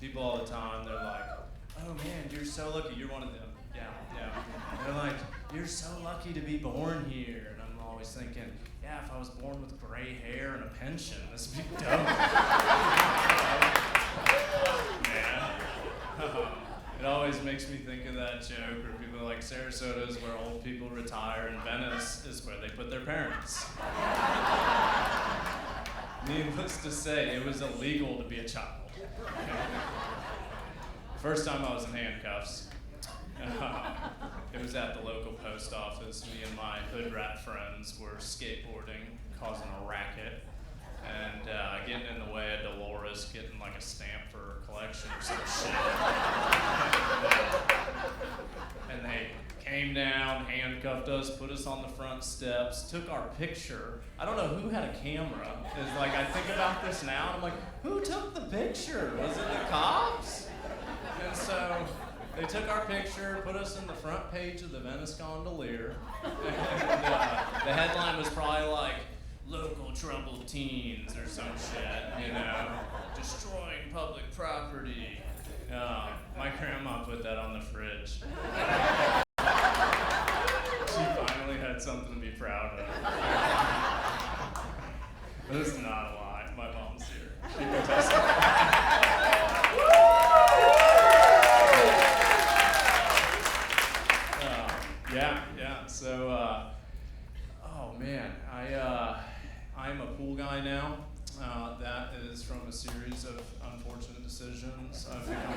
people all the time, they're like, oh man, you're so lucky, you're one of them. Yeah. They're like, you're so lucky to be born here. And I'm always thinking, yeah, if I was born with gray hair and a pension, this would be dope. Man. It always makes me think of that joke where people are like, Sarasota is where old people retire and Venice is where they put their parents. Needless to say, it was illegal to be a child. First time I was in handcuffs, it was at the local post office. Me and my hood rat friends were skateboarding, causing a racket, and getting in the way of Dolores getting like a stamp for her collection or some shit. And they came down, handcuffed us, put us on the front steps, took our picture. I don't know who had a camera. It's like, I think about this now, and I'm like, who took the picture? Was it the cops? And so they took our picture, put us in the front page of the Venice Gondolier, and the headline was probably like, local troubled teens or some shit, you know, destroying public property. My grandma put that on the fridge. She finally had something to be proud of. This is not a lie. My mom's here. She can testify. So, oh man, I'm a pool guy now. That is from a series of unfortunate decisions I've become.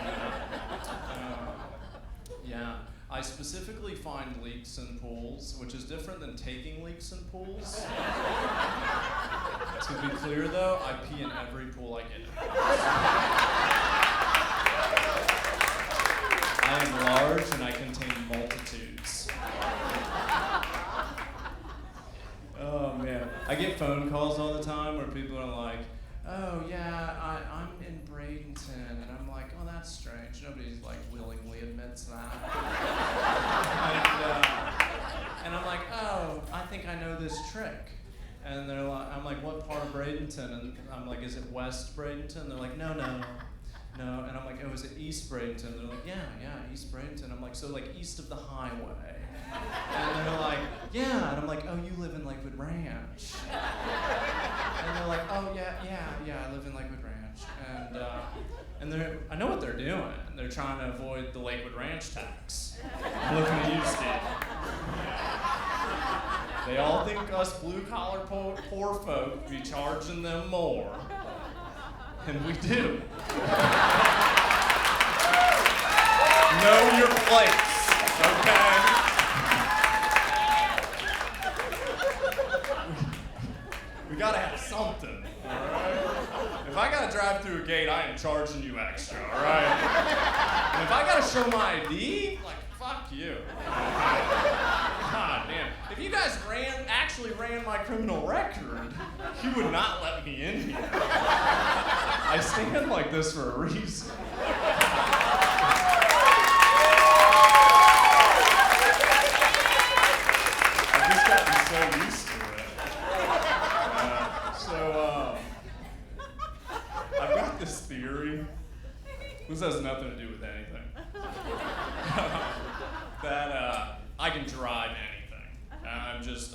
Yeah, I specifically find leaks in pools, which is different than taking leaks in pools. To be clear though, I pee in every pool I get in. I am large and I contain multitudes. Oh man, I get phone calls all the time where people are like, oh yeah, I'm in Bradenton, and I'm like, oh that's strange. Nobody like willingly admits that. And I'm like, oh, I think I know this trick. And they're like, I'm like, what part of Bradenton? And I'm like, is it West Bradenton? They're like, no. And I'm like, oh, is it East Bradenton? They're like, yeah, East Bradenton. I'm like, so like east of the highway. And they're like, yeah. And I'm like, oh, you live in Lakewood Ranch. And they're like, oh, yeah, I live in Lakewood Ranch. And I know what they're doing. They're trying to avoid the Lakewood Ranch tax. I'm looking at you, Steve. They all think us blue-collar poor folk be charging them more. And we do. Know your place, okay? We gotta have something, all right? If I gotta drive through a gate, I ain't charging you extra, all right? And if I gotta show my ID, like, fuck you. God damn. If you guys actually ran my criminal record, you would not let me in here. I stand like this for a reason. I've just gotten so used to it. I've got this theory. This has nothing to do with anything. That I can drive anything.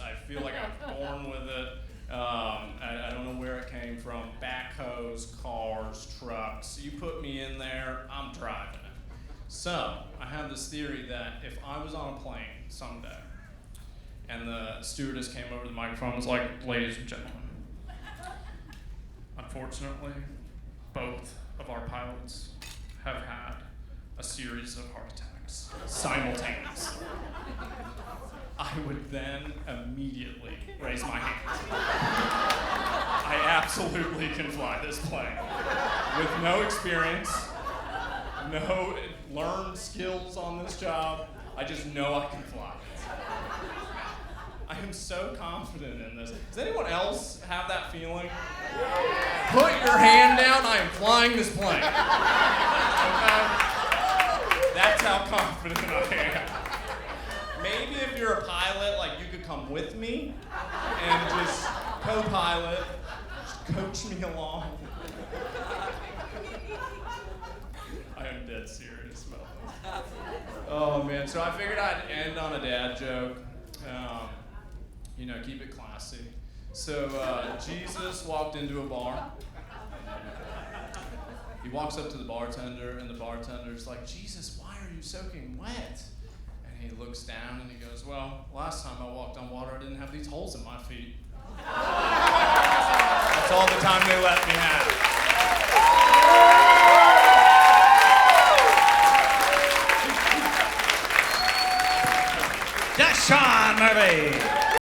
I feel like I'm born with it. I don't know where it came from. Backhoes, cars, trucks. You put me in there, I'm driving it. So, I have this theory that if I was on a plane someday, and the stewardess came over to the microphone and was like, ladies and gentlemen, unfortunately, both of our pilots have had a series of heart attacks simultaneously. I would then immediately raise my hand. I absolutely can fly this plane. With no experience, no learned skills on this job, I just know I can fly it. I am so confident in this. Does anyone else have that feeling? Put your hand down, I am flying this plane. Okay? That's how confident I am. Maybe if you're a pilot, like you could come with me and just co-pilot, just coach me along. And so I figured I'd end on a dad joke. Keep it classy. So Jesus walked into a bar. He walks up to the bartender, and the bartender's like, Jesus, why are you soaking wet? And he looks down and he goes, well, last time I walked on water, I didn't have these holes in my feet. That's all the time they let me have. That's Sean Murphy.